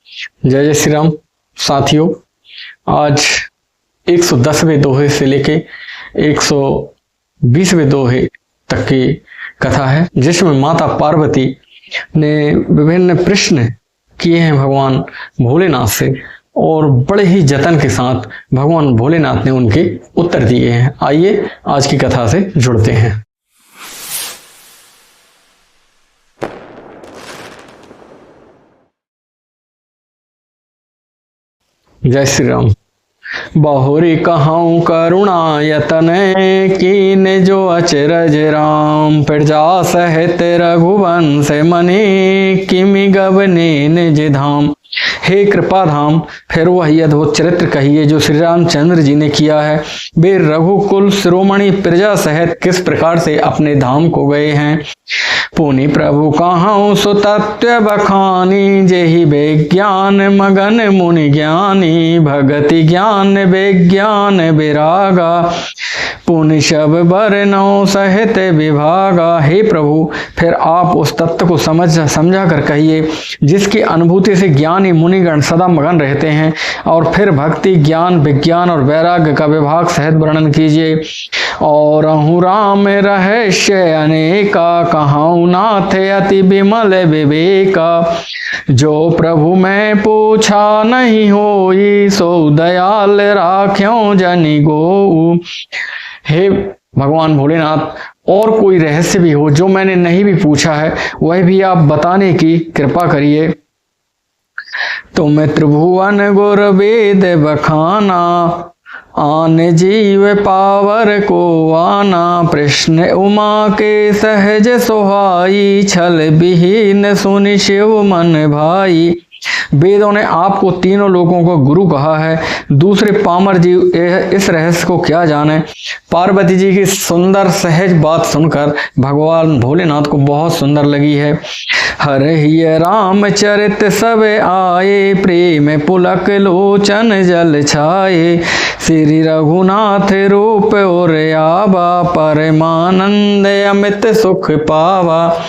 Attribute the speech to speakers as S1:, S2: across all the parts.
S1: जय जय श्री राम साथियों। आज 110वें दोहे से लेके 120वें दोहे तक की कथा है, जिसमें माता पार्वती ने विभिन्न प्रश्न किए हैं भगवान भोलेनाथ से और बड़े ही जतन के साथ भगवान भोलेनाथ ने उनके उत्तर दिए हैं। आइए आज की कथा से जुड़ते हैं। जय श्री राम। बहुरी कहाऊं करुणा यतन कीन जो अचरज राम, प्रजा सहित रघुवंश मनि किमि गवने निज धाम। हे कृपा धाम, फिर वही अद्भुत चरित्र कहिए जो श्री रामचंद्र जी ने किया है। वे रघुकुल शिरोमणि प्रजा सहित किस प्रकार से अपने धाम को गए हैं। पुनि प्रभु कहाऊं सुतत्व बखानी, जेहि विज्ञान मगन मुनि ज्ञानी, भगति ज्ञान विज्ञान विरागा, पुनि शब बरनौ सहित विभागा। हे प्रभु, फिर आप उस तत्व को समझा कर कहिए जिसकी अनुभूति से ज्ञानी मुनिगण सदा मगन रहते हैं, और फिर भक्ति ज्ञान विज्ञान और वैराग्य का विभाग सहित वर्णन कीजिए। और अहु राम रहस्य अनेका, कहाऊं नाथ अति विमल विवेका, जो प्रभु मैं पूछा नहीं होई, सो दयाल राख्यों जनि गो। हे भगवान भोलेनाथ, और कोई रहस्य भी हो जो मैंने नहीं भी पूछा है, वह भी आप बताने की कृपा करिए। तुम त्रिभुवन गुर वेद बखाना, आन जीव पावर को आना, प्रश्न उमा के सहज सोहाई, छल विहीन सुनि शिव मन भाई। वेदों ने आपको तीनों लोगों को गुरु कहा है, दूसरे पामर जीव इस रहस्य को क्या जाने। पार्वती जी की सुंदर सहज बात सुनकर भगवान भोलेनाथ को बहुत सुंदर लगी है। हरहि रामचरित सब आए, प्रेम पुलक लोचन जल छाए, श्री रघुनाथ रूप और आवा, परमानंद अमित सुख पावा।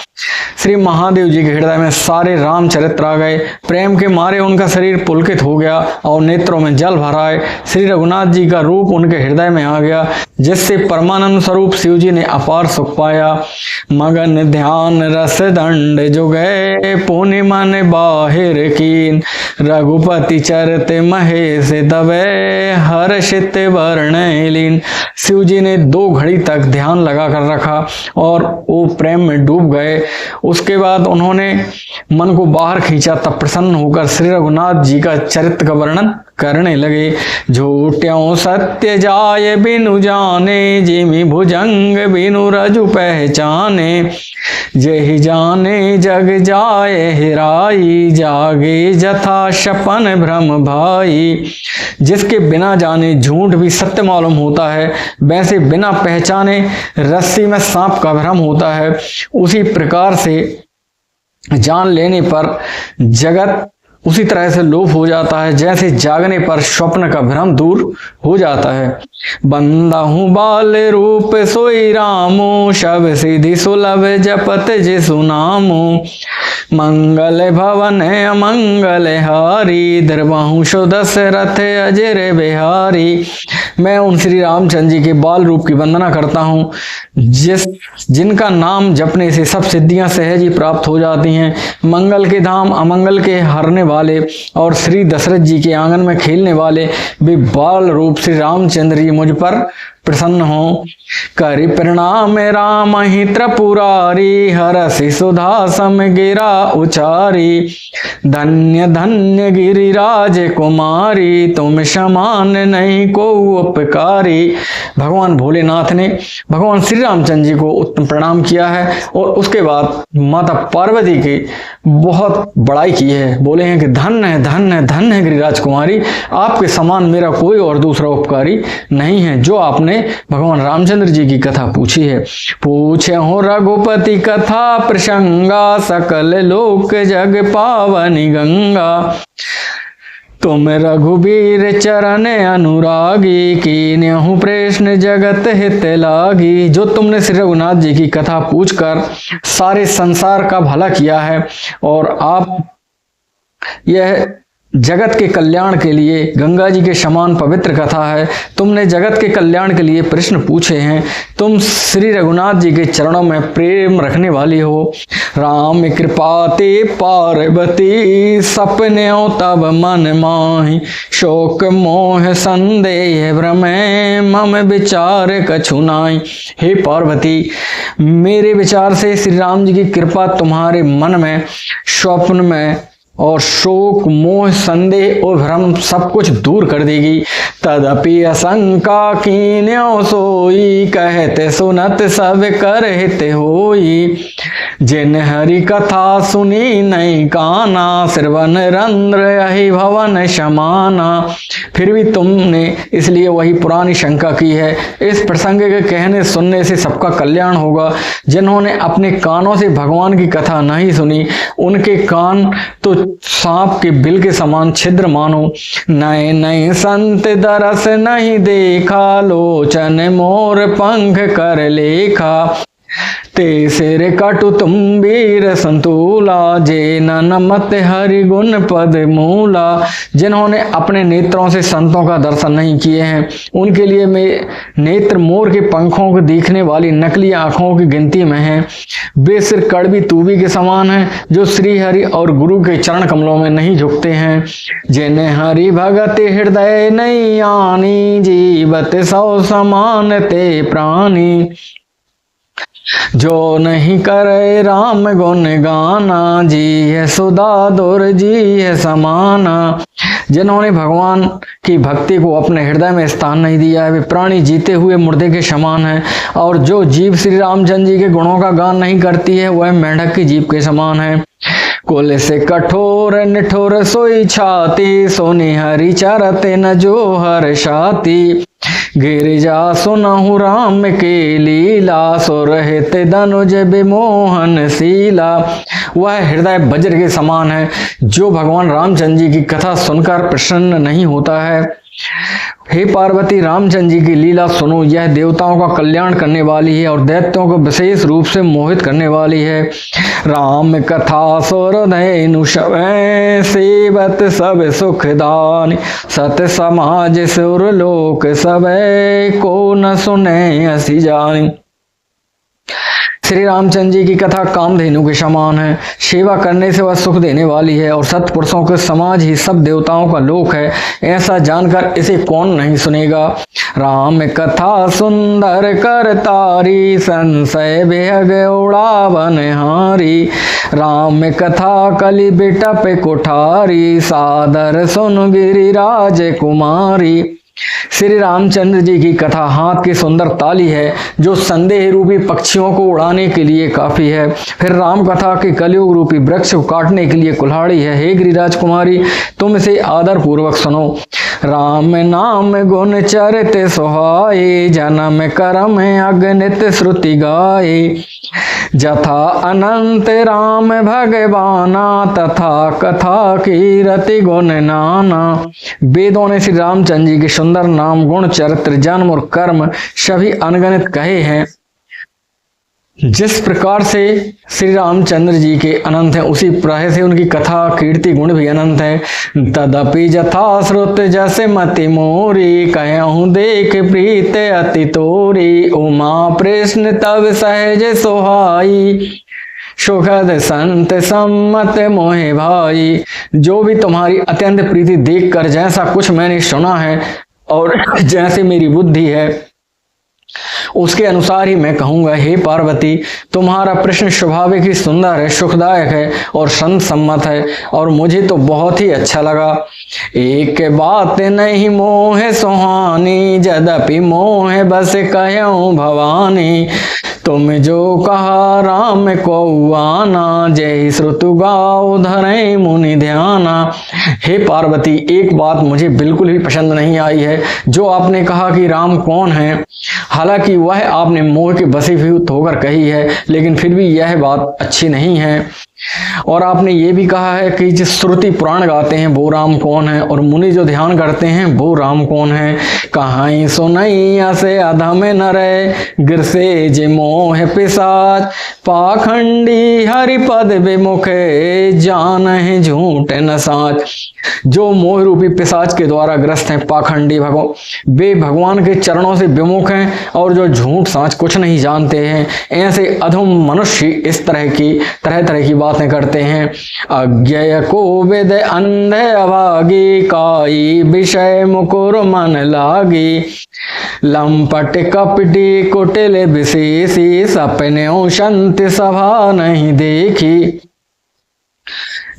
S1: श्री महादेव जी के हृदय में सारे रामचरित्र आ गए। प्रेम के मारे उनका शरीर पुलकित हो गया और नेत्रों में जल भर आए। श्री रघुनाथ जी का रूप उनके हृदय में आ गया, जिससे परमानंद स्वरूप शिव जी ने अपार सुख पाया। मगन ध्यान रस दंड जो गए, पुनि मन बाहिर कीन, रघुपति चरित महेश दबे, हर्षित वर्ण लीन। शिव जी ने 2 घड़ी तक ध्यान लगा कर रखा और वो प्रेम में डूब गए। उसके बाद उन्होंने मन को बाहर खींचा, तब प्रसन्न होकर श्री रघुनाथ जी का चरित्र का वर्णन करने लगे। झूठ्यों सत्य जाय बिनु जाने, जिमि भुजंग बिनु रजु पहचाने, जेहि जाने जग जाय हिराई, जागे जथा शपन भ्रम भाई। जिसके बिना जाने झूठ भी सत्य मालूम होता है, वैसे बिना पहचाने रस्सी में सांप का भ्रम होता है। उसी प्रकार से जान लेने पर जगत उसी तरह से लोप हो जाता है, जैसे जागने पर स्वप्न का भ्रम दूर हो जाता है। बंदा हूँ बाल रूप सोई रामो, शब सिद्धि सुलभ जपत जिसु नामो, मंगल भवन अमंगल हारी, द्रवहु सो दशरथ अजर बिहारी। मैं उन श्री रामचंद्र जी के बाल रूप की वंदना करता हूँ, जिनका नाम जपने से सब सिद्धियां सहज ही प्राप्त हो जाती हैं। मंगल के धाम अमंगल के हरने वाले और श्री दशरथ जी के आंगन में खेलने वाले वे बाल रूप श्री रामचंद्र जी मुझ पर प्रसन्न हो। करि प्रणाम राम ही त्रिपुरारी, हरसि सुधा सम गिरा उचारी, धन्य धन्य गिरिराज कुमारी, तुम समान नहीं को उपकारी। भगवान भोलेनाथ ने भगवान श्री रामचंद्र जी को उत्तम प्रणाम किया है और उसके बाद माता पार्वती की बहुत बड़ाई की है। बोले हैं कि धन्य है धन्य है धन्य है गिरिराज कुमारी, आपके समान मेरा कोई और दूसरा उपकारी नहीं है, जो आपने भगवान रामचंद्र जी की कथा पूछी है। पूछे हो रघुपति कथा प्रसंगा, सकल लोक जग पावनी गंगा, तुम रघुबीर चरण अनुरागी, कीन्हु प्रश्न जगत हित लागी। जो तुमने श्री रघुनाथ जी की कथा पूछकर सारे संसार का भला किया है और आप यह जगत के कल्याण के लिए गंगा जी के समान पवित्र कथा है। तुमने जगत के कल्याण के लिए प्रश्न पूछे हैं। तुम श्री रघुनाथ जी के चरणों में प्रेम रखने वाली हो। राम कृपा ते पार्वती सपने तब मन माहि, शोक मोह संदेह भ्रमे मम विचार कछु नाहि। हे पार्वती, मेरे विचार से श्री राम जी की कृपा तुम्हारे मन में, स्वप्न में और शोक मोह संदेह और भ्रम सब कुछ दूर कर देगी। तदपि आशंका कीन्यो सोई, कहते सुनत सब करहित होई। जिन हरि कथा सुनी नहीं काना, श्रवण रंध्र यही भवन समाना। फिर भी तुमने इसलिए वही पुरानी शंका की है। इस प्रसंग के कहने सुनने से सबका कल्याण होगा। जिन्होंने अपने कानों से भगवान की कथा नहीं सुनी, उनके कान तो सांप के बिल के समान छिद्र मानो। नए नए संत दरस नहीं देखा, लोचन मोर पंख कर लेखा। ते सिर कटु तुम वीर संतूला, जे नमत हरि गुण पद मूला। जिन्होंने अपने नेत्रों से संतों का दर्शन नहीं किए हैं, उनके लिए मैं नेत्र मोर के पंखों को दिखने वाली नकली आंखों की गिनती में हैं। वे सिर कड़वी तूबी के समान हैं, जो श्री हरि और गुरु के चरण कमलों में नहीं झुकते हैं। जिन्हें हरि भगत हृदय नहीं आनी, जीवत सौ समान ते प्राणी। जो नहीं करे राम गुण गाना, जी है सुधा दुर जी है समाना। जिन्होंने भगवान की भक्ति को अपने हृदय में स्थान नहीं दिया है, वे प्राणी जीते हुए मुर्दे के समान है। और जो जीव श्री रामचंद्र जी के गुणों का गान नहीं करती है, वह मेंढक की जीभ के समान है। कुल से कठोर निठोर सोई छाती, सोनी हरि चरते न जो हर शाती। गिरिजा सुनहु राम के लीला, सो रहते धनुज विमोहन शीला। वह हृदय वज्र के समान है। जो भगवान रामचंद्र जी की कथा सुनकर प्रसन्न नहीं होता है, हे पार्वती, रामचंद्र जी की लीला सुनो। यह देवताओं का कल्याण करने वाली है और दैत्यों को विशेष रूप से मोहित करने वाली है। राम कथा सुरधेनु शवै, सेवत सब सुखदान। सत समाज सुर लोक सबे, को न सुने असी जानी। श्री रामचंद्र जी की कथा कामधेनु के समान है। सेवा करने से वह सुख देने वाली है और सत्पुरुषों के समाज ही सब देवताओं का लोक है। ऐसा जानकर इसे कौन नहीं सुनेगा। राम कथा सुंदर कर तारी, संशय बेहग उड़ावन हारी। राम कथा कलि बिटप कुठारी, सादर सुन गिरिराज कुमारी। श्री रामचंद्र जी की कथा हाथ की सुंदर ताली है, जो संदेह रूपी पक्षियों को उड़ाने के लिए काफी है। फिर राम कथा के कलयुग रूपी वृक्ष को काटने के लिए कुल्हाड़ी है। हे गिरिराज कुमारी, तुम इसे आदर पूर्वक सुनो। राम नाम गुण चरित सुहाए, जन्म कर्म अगणित श्रुति गाए। जथा अनंत राम भगवाना, तथा कथा की रति गुण नाना। वेदों ने श्री रामचंद्र जी के सुंदर नाम, गुण, चरित्र, जन्म और कर्म सभी अनगणित कहे हैं। जिस प्रकार से श्री रामचंद्र जी के अनंत हैं, उसी प्रकार से उनकी कथा कीर्ति गुण भी अनंत है। तदपि जथा श्रुत जैसे मति मोरी, कहूँ देख प्रीत अति तोरी। उमा प्रश्न तब सहज सोहाई, सुखद संत सम्मत मोहे भाई। जो भी तुम्हारी अत्यंत प्रीति देखकर, जैसा कुछ मैंने सुना है और जैसे मेरी बुद्धि है, उसके अनुसार ही मैं कहूंगा। हे पार्वती, तुम्हारा प्रश्न स्वाभाविक ही सुंदर है, सुखदायक है और संत सम्मत है और मुझे तो बहुत ही अच्छा लगा। एक बात नहीं मोह सुहानी, यद्यपि मोह बस कहूँ भवानी। तुम जो कहा राम को आना, जय श्रुतु गाओ धरे मुनि ध्याना। हे पार्वती, एक बात मुझे बिल्कुल भी पसंद नहीं आई है, जो आपने कहा कि राम कौन है। हालांकि वह आपने मोह के बसीभूत होकर कही है, लेकिन फिर भी यह बात अच्छी नहीं है। और आपने ये भी कहा है कि जिस श्रुति पुराण गाते हैं वो राम कौन है, और मुनि जो ध्यान करते हैं वो राम कौन है। कहाई सुनैया से अधम नरे, गिर से जे मोह पिसाच, पाखंडी हरिपद विमुखे, जान है झूठ न साच। जो मोह रूपी पिशाच के द्वारा ग्रस्त हैं, पाखंडी वे भगवान के चरणों से विमुख हैं और जो झूठ साच कुछ नहीं जानते हैं, ऐसे अधम मनुष्य इस तरह की बातें करते हैं। अज्ञेय को वेद अंधे अभागी, काई विषय मुकुर मन लागी, लंपट कपटी कुटिल विशेषी, सपने शांति सभा नहीं देखी।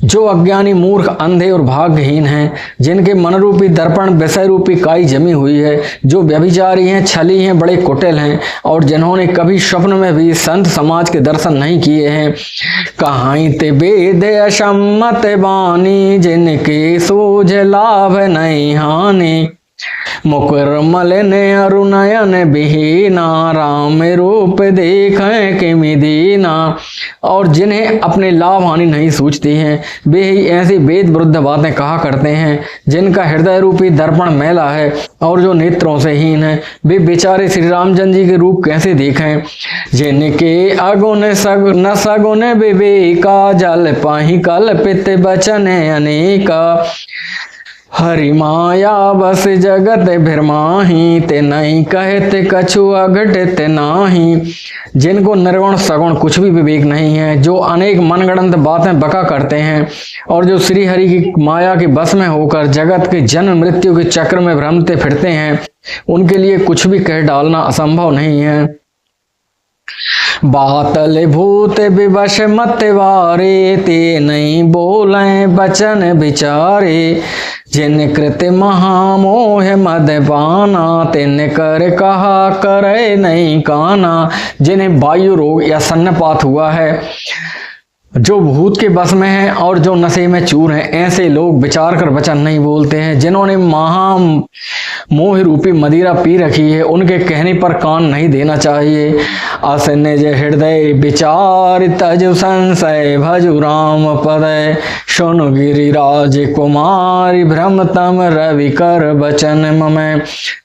S1: जो अज्ञानी मूर्ख अंधे और भाग्यहीन हैं, जिनके मन रूपी दर्पण विषय रूपी काई जमी हुई है, जो व्यभिचारी हैं, छली हैं, बड़े कुटिल हैं, और जिन्होंने कभी स्वप्न में भी संत समाज के दर्शन नहीं किए हैं। कहाई ते वेद असम्मत बानी, जिनके सूझ लाभ नहीं हानि, मुकुर मलिन अरुनयन विहीना, राम रूप देखें किमि दीना। और जिन्हें अपने लाभ हानि नहीं सूझती हैं, वे ही ऐसी वेद विरुद्ध बातें कहा करते हैं। जिनका हृदय रूपी दर्पण मैला है और जो नेत्रों से हीन है, वे बेचारे श्री रामचंद्र जी के रूप कैसे देखें। जिनके अगुण न सगुण विवेका, जल पाही कल्पित बचन अनेका, हरि माया बस जगत भ्रमाही, ते नहीं कहते कछु अघटित नाही। जिनको निर्गुण सगुण कुछ भी विवेक नहीं है, जो अनेक मनगढ़ंत बातें बका करते हैं और जो श्री हरि की माया के बस में होकर जगत के जन्म मृत्यु के चक्र में भ्रमते फिरते हैं, उनके लिए कुछ भी कह डालना असंभव नहीं है। बातल भूत विवश मत वारे, ते नहीं बोले बचन विचारे, जिन कृत महामोह मदपाना, तिन कर कहा करे नहीं काना। जिन्हें वायु रोग या सन्नपात हुआ है, जो भूत के बस में हैं और जो नशे में चूर हैं, ऐसे लोग विचार कर वचन नहीं बोलते हैं। जिन्होंने मोह रूपी मदिरा पी रखी है, उनके कहने पर कान नहीं देना चाहिए। असन जे हृदय विचार तजु संशय, भजु राम पदय, सुन गिरिराज कुमारी, भ्रमतम रवि कर बचन ममय।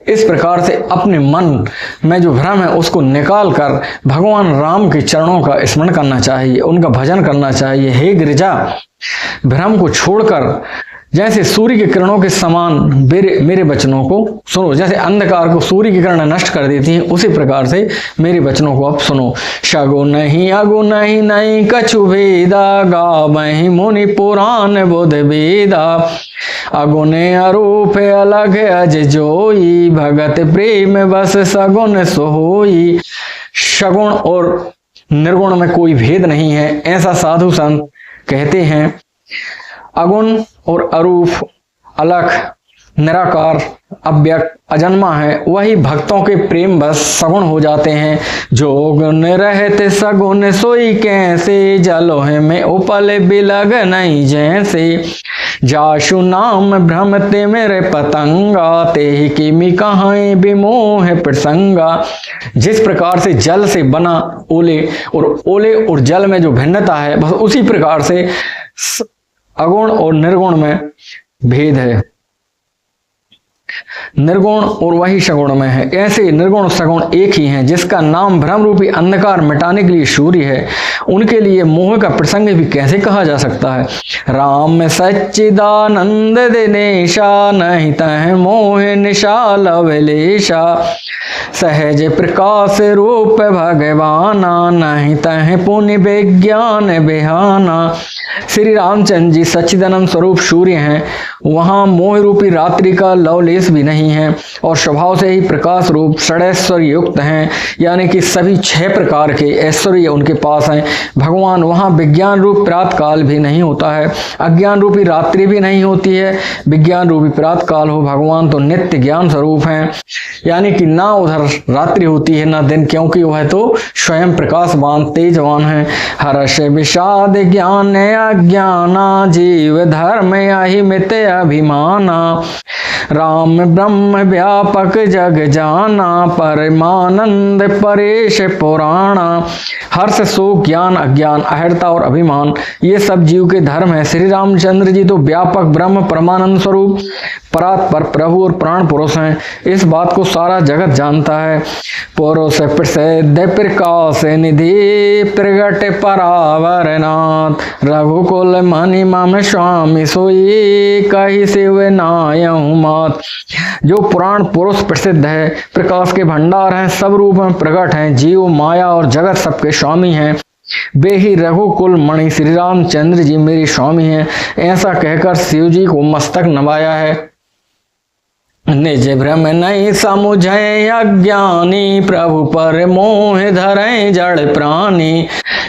S1: इस प्रकार से अपने मन में जो भ्रम है उसको निकाल कर भगवान राम के चरणों का स्मरण करना चाहिए, उनका भजन करना चाहिए। हे गिरिजा, भ्रम को छोड़कर जैसे सूर्य की किरणों के समान मेरे वचनों को सुनो। जैसे अंधकार को सूर्य की किरणें नष्ट कर देती हैं, उसी प्रकार से मेरे वचनों को आप सुनो। शगु नहीं अगु नहीं नहीं कछु भेदा, गावहि मुनि पुराण बुध वेदा, अगुने अरूप अलग अज जोई, भगत प्रेम बस सगुन सोई। शगुण और निर्गुण में कोई भेद नहीं है, ऐसा साधु संत कहते हैं। अगुण और अरूप, अलख, निराकार, अव्यक्त, अजन्मा है, वही भक्तों के प्रेम बस सगुण हो जाते हैं। जो गुण रहते सगुण सोई कैसे, जलोह में उपल बिलग नहीं जैसे, जाशु नाम भ्रमते मेरे पतंगा, ते ही किमि कहाई विमोह प्रसंगा। जिस प्रकार से जल से बना ओले और जल में जो भिन्नता है, बस उसी प्रकार से अगुण और निर्गुण में भेद है। निर्गुण और वही सगुण में है। ऐसे निर्गुण सगुण एक ही हैं, जिसका नाम भ्रम रूपी अंधकार मिटाने के लिए सूर्य है, उनके लिए मोह का प्रसंग भी कैसे कहा जा सकता है। राम सच्चिदानंद दिनेशा, नहीं तह मोह निशाल अवलेशा, सहज प्रकाश रूप भगवाना, नहीं तह पुण्य विज्ञान बिहाना। श्री रामचंद्र जी सच्चिदानंद स्वरूप सूर्य हैं, वहां मोह रूपी रात्रि का लवलेश भी नहीं है और स्वभाव से ही प्रकाश रूप षडैश्वर्य युक्त हैं, यानी कि सभी 6 प्रकार के ऐश्वर्य उनके पास हैं। भगवान वहां विज्ञान रूप प्रातः काल भी नहीं होता है, अज्ञान रूपी रात्रि भी नहीं होती है, विज्ञान रूपी प्रातः काल हो। भगवान तो नित्य ज्ञान स्वरूप हैं, यानी कि ना उधर रात्रि होती है ना दिन, क्योंकि वह तो स्वयं प्रकाशवान तेजवान है। हर्ष विषाद ज्ञान अज्ञाना, जीव धर्म अहिमित अभिमाना, राम राम ब्रह्म व्यापक जग जाना, परमानंद परेश पुराणा। हर्ष, शोक, ज्ञान, अज्ञान, अहर्ता और अभिमान ये सब जीव के धर्म है। श्री रामचंद्र जी तो व्यापक ब्रह्म, परमानंद स्वरूप, परात्पर प्रभु और प्राण पुरुष हैं। इस बात को सारा जगत जानता है। पुरुष प्रसिद्ध प्रकाश निधि, प्रगट परावरनाथ, रघुकुल महिमा में स्वामी सोई, कही शिव नायहु मात। जो पुराण पुरुष प्रसिद्ध है, प्रकाश के भंडार हैं, सब रूप में प्रकट हैं, जीव माया और जगत सबके स्वामी हैं, वे ही रघुकुल मणि श्री रामचंद्र जी मेरे स्वामी हैं। ऐसा कहकर शिव जी को मस्तक नवाया है। निज भ्रम नहीं समुझे अज्ञानी, प्रभु पर मोह धरे जड़ प्राणी,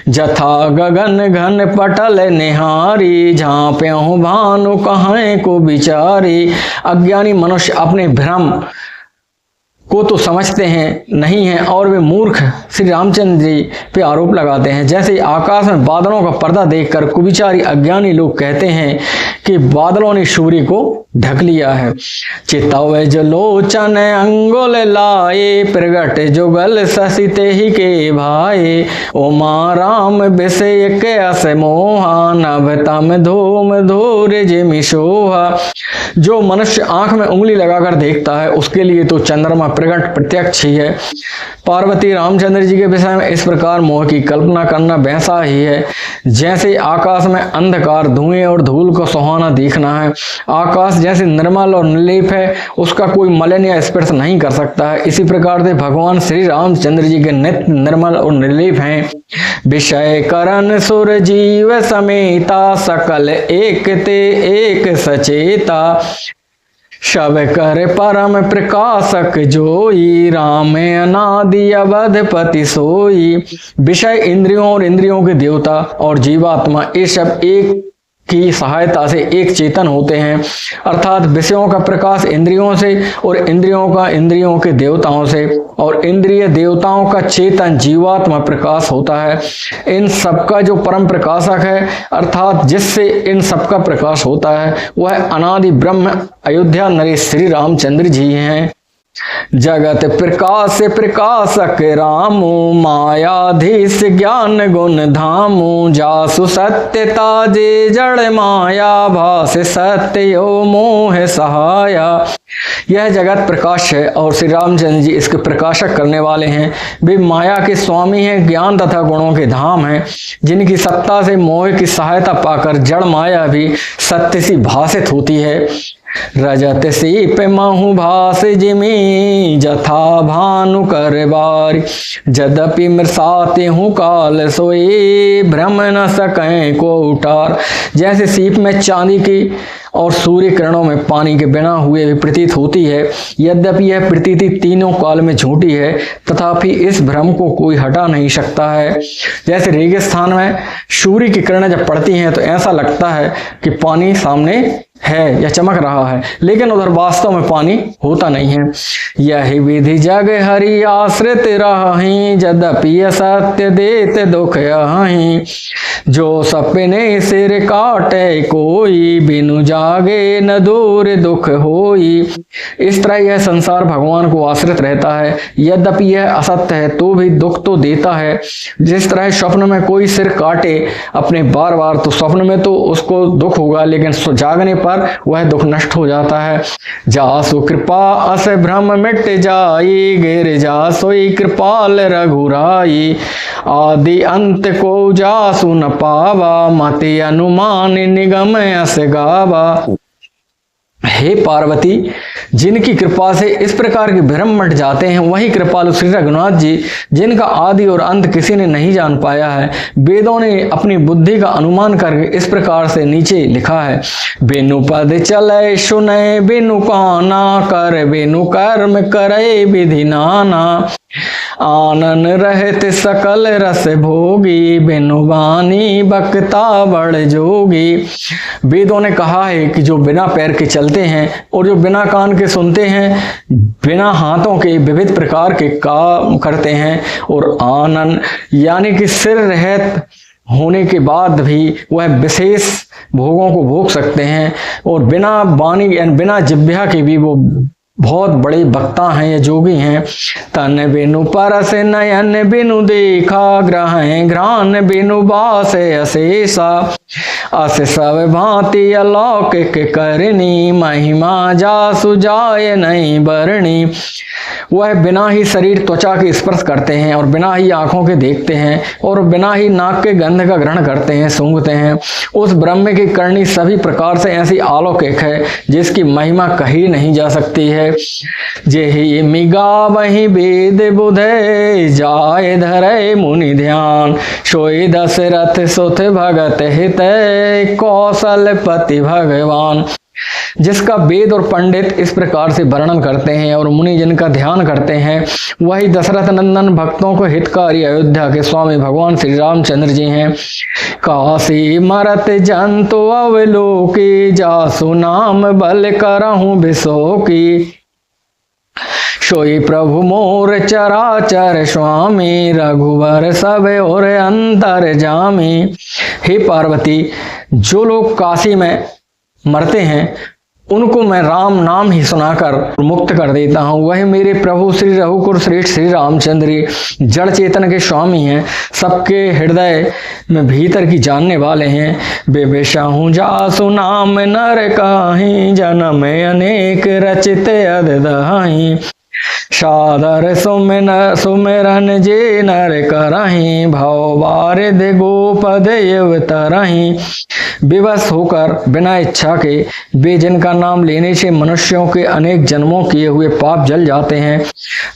S1: जथा गगन घन पटल निहारी, झांप्यों भानु कहाँ को बिचारी। अज्ञानी मनुष्य अपने भ्रम को तो समझते हैं नहीं हैं और वे मूर्ख श्री रामचंद्र जी पे आरोप लगाते हैं। जैसे आकाश में बादलों का पर्दा देखकर कुविचारी अज्ञानी लोग कहते हैं कि बादलों ने सूर्य को ढक लिया है। चितव जो लोचन अंगुल लाए, प्रगट जुगल शशि तेहि के भाई, उमा राम विषय के अस मोहा, नभ तम धूम धूर जिमि शोहा। जो मनुष्य आंख में उंगली लगाकर देखता है उसके लिए तो चंद्रमा प्रकट प्रत्यक्ष ही है। पार्वती रामचंद्र जी के विषय में इस प्रकार मोह की कल्पना करना वैसा ही है जैसे आकाश में अंधकार, धुएं और धूल को सुहाना देखना है। आकाश जैसे निर्मल और निर्लेप है, उसका कोई मलिन या स्पर्श नहीं कर सकता है। इसी प्रकार से भगवान श्री रामचंद्र जी के नित्य निर्मल और निर्लेप हैं। विषय करण सुर जीव समेता, सकल एक ते एक सचेता, शब कर परम प्रकाशक जोई, राम अनादि अवधपति सोई। विषय इंद्रियों और इंद्रियों के देवता और जीवात्मा ये सब एक की सहायता से एक चेतन होते हैं, अर्थात विषयों का प्रकाश इंद्रियों से और इंद्रियों का इंद्रियों के देवताओं से और इंद्रिय देवताओं का चेतन जीवात्मा प्रकाश होता है। इन सबका जो परम प्रकाशक है अर्थात जिससे इन सबका प्रकाश होता है वह अनादि ब्रह्म अयोध्या नरेश श्री रामचंद्र जी हैं। जगत प्रकाश प्रकाशक रामु, मायाधीश ज्ञान गुण धामु, जासु सत्यता जे जड़ माया, भास सत्य यो मोह सहाया। यह जगत प्रकाश है और श्री रामचंद्र जी इसके प्रकाशक करने वाले हैं। वे माया के स्वामी हैं, ज्ञान तथा गुणों के धाम हैं, जिनकी सत्ता से मोह की सहायता पाकर जड़ माया भी सत्य सी भासित होती है। रजत सीप महु भास जिमी, जथा भानु कर बारी, जदपि मृसाते हूँ काल सोई, भ्रम न सकें को उठार। जैसे सीप में चांदी की और सूर्य किरणों में पानी के बिना हुए भी प्रतीत होती है, यद्यपि यह प्रतीति तीनों काल में झूठी है, तथापि इस भ्रम को कोई हटा नहीं सकता है। जैसे रेगिस्तान में सूर्य की किरणें जब पड़ती हैं तो ऐसा लगता है कि पानी सामने है या चमक रहा है, लेकिन उधर वास्तव में पानी होता नहीं है। यही विधि जग हरि आश्रित रही, जदपि सत्य देते दुख यहीं, जो सपने सिर काटे कोई, बिनु जागे न दूर दुख होई। इस तरह यह संसार भगवान को आश्रित रहता है, यद्यपि यह असत्य है तो भी दुख तो देता है। जिस तरह स्वप्न में कोई सिर काटे अपने बार बार तो स्वप्न में तो उसको दुख होगा, लेकिन जागने पर वह दुख नष्ट हो जाता है। जासु कृपा अस भ्रम मिट जाई, गिर जासोई कृपाल रघुराई, आदि अंत को जासु न पावा, मति अनुमान निगम अस गावा। हे पार्वती, जिनकी कृपा से इस प्रकार के भ्रम मिट जाते हैं वही कृपालु श्री रघुनाथ जी, जिनका आदि और अंत किसी ने नहीं जान पाया है, वेदों ने अपनी बुद्धि का अनुमान करके इस प्रकार से नीचे लिखा है। बिनु पद चले सुने बिनु काना, कर बिनु कर्म करे विधि नाना, आनन रहत सकल रस भोगी, बिनु वाणी बक्ता बड़ जोगी। वेदों ने कहा है कि जो बिना पैर के चलते हैं और जो बिना कान के सुनते हैं, बिना हाथों के विविध प्रकार के काम करते हैं, और आनन यानी कि सिर रहत होने के बाद भी वह विशेष भोगों को भोग सकते हैं, और बिना वाणी यानी बिना जिह्वा के भी वो बहुत बड़े वक्ता हैं, ये जोगी हैं। तन बिनु परस नयन बिनु देखा, ग्रह घ्राण बिनु बासे अशेषा, अस सब भांति अलौकिक करनी, महिमा जासु जाय नहीं बरणी। वह बिना ही शरीर त्वचा के स्पर्श करते हैं और बिना ही आंखों के देखते हैं और बिना ही नाक के गंध का ग्रहण करते हैं, सूंघते हैं। उस ब्रह्म की करनी सभी प्रकार से ऐसी अलौकिक है जिसकी महिमा कही नहीं जा सकती है। जेहि मिगा वही वेद बुधे, जाय धरे मुनि ध्यान, सोई दशरथ सुत भगत हित, कौशलपति भगवान। जिसका वेद और पंडित इस प्रकार से वर्णन करते हैं और मुनि जिनका ध्यान करते हैं, वही दशरथ नंदन भक्तों को हितकारी अयोध्या के स्वामी भगवान श्री रामचंद्र जी हैं। काशी मरत जंतु अवलोकी, जासु नाम बल करहूं बिसोकी, सोई प्रभु मोर चराचर स्वामी, रघुवर सब और अंतर जामी। हे पार्वती, जो लोग काशी में मरते हैं उनको मैं राम नाम ही सुनाकर मुक्त कर देता हूँ। वह मेरे प्रभु श्री रघुकुल श्रेष्ठ श्री रामचंद्र जड़ चेतन के स्वामी हैं, सबके हृदय में भीतर की जानने वाले हैं। बेबेशाहू जासु नाम नर काहीं, जन्म अनेक रचित अददाहीं, सादर सुमिरन जे नर करहीं, भव बारिद गोपद तरहीं। विवश होकर बिना इच्छा के वे जिनका नाम लेने से मनुष्यों के अनेक जन्मों किए हुए पाप जल जाते हैं,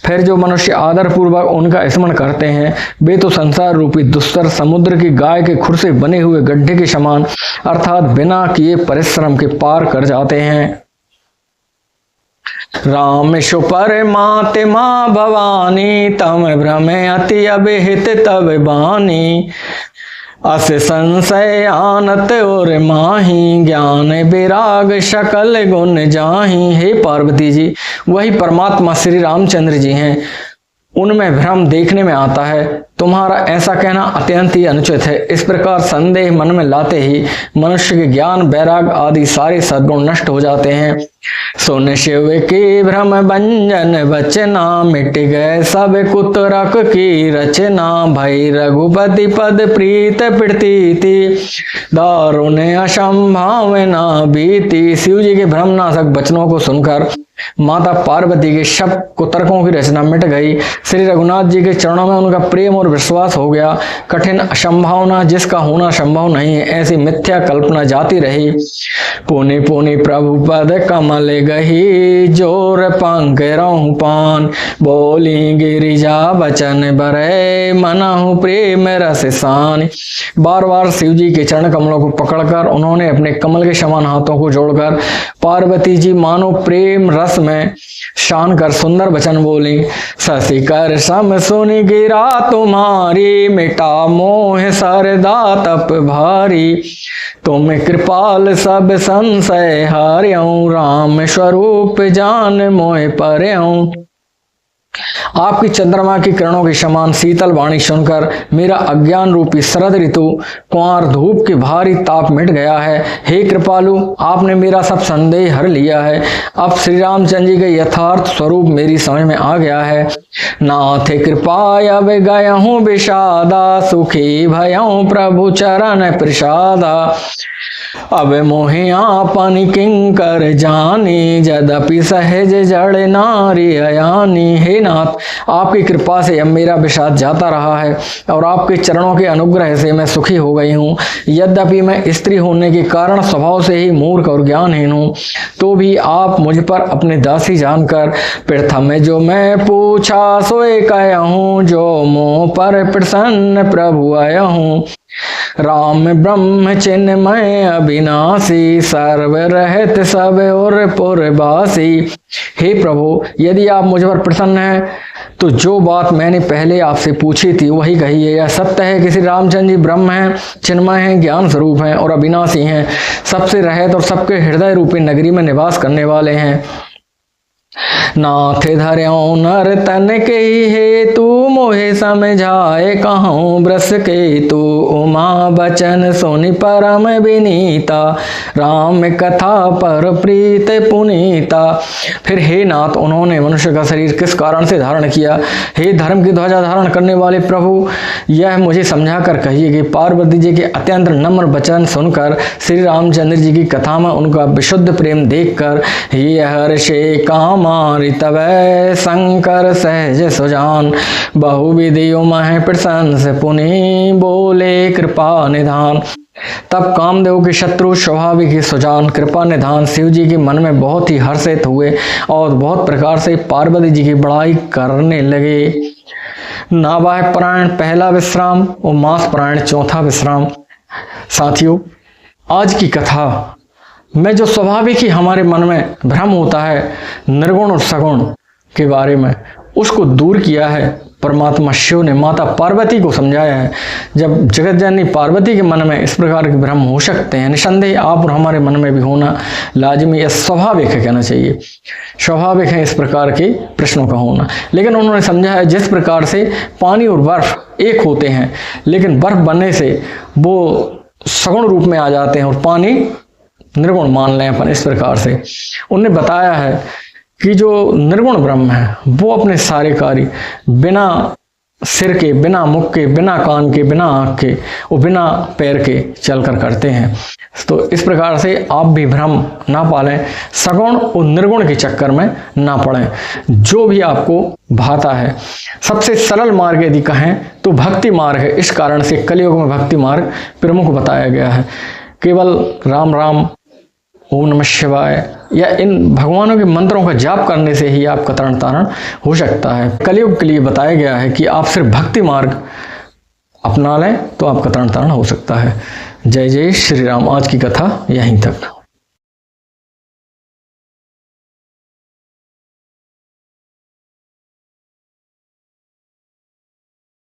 S1: फिर जो मनुष्य आदर पूर्वक उनका स्मरण करते हैं, वे तो संसार रूपी दुस्तर समुद्र की गाय के खुर से बने हुए गड्ढे के समान अर्थात बिना किए परिश्रम के पार कर जाते हैं। राम सुपर माते माँ भवानी, तम भ्रमे अति अभिहित तब बानी, अस संशय आनत और माही, ज्ञान विराग शकल गुण जाही। हे पार्वती जी, वही परमात्मा श्री रामचंद्र जी हैं, उनमें भ्रम देखने में आता है। तुम्हारा ऐसा कहना अत्यंत ही अनुचित है। इस प्रकार संदेह मन में लाते ही मनुष्य के ज्ञान वैराग आदि सारे सद्गुण नष्ट हो जाते हैं। सुन शिव के भ्रम भंजन बचना, मिट गए सब कुतरक की रचना, भई रघुपति पद प्रीत प्रीति, दारुण असंभावना बीती। शिव जी के भ्रमनाशक वचनों को सुनकर माता पार्वती के सब कुतर्कों की रचना मिट गई। श्री रघुनाथ जी के चरणों में उनका प्रेम और विश्वास हो गया। कठिन असंभावना जिसका होना संभव नहीं है, ऐसी मिथ्या कल्पना जाती रही। पुनि पुनि प्रभु पद कमल गही, जोर पंख रहूं पान, बोली गिरिजा बचन बरे, मनहु प्रेम रस सान। बार बार शिव जी के चरण कमलों को पकड़कर उन्होंने अपने कमल के समान हाथों को जोड़कर पार्वती जी मानो प्रेम रस में शान कर सुंदर वचन बोली। शशिकर सम सुनि गिरा तुम्हारी, मिटा मोह सरदा तप भारी, तुम कृपाल सब संशय हार्यों, राम स्वरूप जान मोह पर्यों। आपकी चंद्रमा की किरणों के समान शीतल वाणी सुनकर मेरा अज्ञान रूपी शरद ऋतु कुंवर धूप के भारी ताप मिट गया है। हे कृपालु, आपने मेरा सब संदेह हर लिया है। अब श्री रामचंद्र जी के यथार्थ स्वरूप मेरी समझ में आ गया है। नाथ कृपा अब गया हूँ विषादा, सुखी भयऊं प्रभु चरण प्रसादा, अब मोहे आपन किंकर जानी, यद्यपि सहज जड़ नारी अयानी। हे नाथ, आपकी कृपा से अब मेरा विषाद जाता रहा है और आपके चरणों के अनुग्रह से मैं सुखी हो गई हूँ। यद्यपि मैं स्त्री होने के कारण स्वभाव से ही मूर्ख और ज्ञानहीन हूँ, तो भी आप मुझ पर अपने दासी जानकर प्रथम जो मैं पूछा सोए कह हूँ, जो मोह पर प्रसन्न प्रभु आया हूँ। राम ब्रह्म चिन्मय अविनाशी, सर्व रहत सब और पुरवासी। हे प्रभु, यदि आप मुझ पर प्रसन्न हैं तो जो बात मैंने पहले आपसे पूछी थी वही कहिए। यह सत्य है कि श्री रामचंद्र जी ब्रह्म हैं, चिन्मय हैं, ज्ञान स्वरूप हैं और अविनाशी हैं, सबसे रहत और सबके हृदय रूपी नगरी में निवास करने वाले हैं। नाथ धर्यों नर तन के हेतु, मोहे समझाए कहूँ ब्रस के तू उमा बचन सुनि परम विनीता राम कथा पर प्रीत पुनीता। फिर हे नाथ, उन्होंने मनुष्य का शरीर किस कारण से धारण किया? हे धर्म की ध्वजा धारण करने वाले प्रभु, यह मुझे समझा कर कहिए कि पार्वती जी के अत्यंत नम्र वचन सुनकर, श्री रामचंद्र जी की कथा में उनका विशुद्ध प्रेम देखकर, ये हर्षे कामारि तवै शंकर सहज सुजान, बहुविधियों मह प्रशंस पुनि बोले कृपा निधान। तब कामदेव के शत्रु स्वाभाविक ही सुजान कृपा निधान शिव जी के मन में बहुत ही हर्षित हुए और बहुत प्रकार से पार्वती जी की बड़ाई करने लगे। नावाह प्राण पहला विश्राम और मास प्राण चौथा विश्राम। साथियों, आज की कथा में जो स्वाभाविक ही हमारे मन में भ्रम होता है निर्गुण और सगुण के बारे में, उसको दूर किया है परमात्मा शिव ने माता पार्वती को समझाया है। जब जगत जननी पार्वती के मन में इस प्रकार के भ्रम हो सकते हैं, निसंदेह आप और हमारे मन में भी होना लाजमी या स्वाभाविक है, कहना चाहिए स्वाभाविक है इस प्रकार के प्रश्नों का होना। लेकिन उन्होंने समझा है जिस प्रकार से पानी और बर्फ एक होते हैं, लेकिन बर्फ बनने से वो सगुण रूप में आ जाते हैं और पानी निर्गुण मान लें अपन, इस प्रकार से उन्होंने बताया है कि जो निर्गुण ब्रह्म है वो अपने सारे कार्य बिना सिर के, बिना मुख के, बिना कान के, बिना आँख के और बिना पैर के चलकर करते हैं। तो इस प्रकार से आप भी भ्रम ना पालें, सगुण और निर्गुण के चक्कर में ना पड़ें। जो भी आपको भाता है, सबसे सरल मार्ग यदि कहें तो भक्ति मार्ग है। इस कारण से कलयुग में भक्ति मार्ग प्रमुख बताया गया है। केवल राम राम, ओम नमः शिवाय या इन भगवानों के मंत्रों का जाप करने से ही आपका तरण तारण हो सकता है। कलयुग के लिए बताया गया है कि आप सिर्फ भक्ति मार्ग अपना लें तो आपका तरण तारण हो सकता है। जय जय श्री राम। आज की कथा यहीं तक।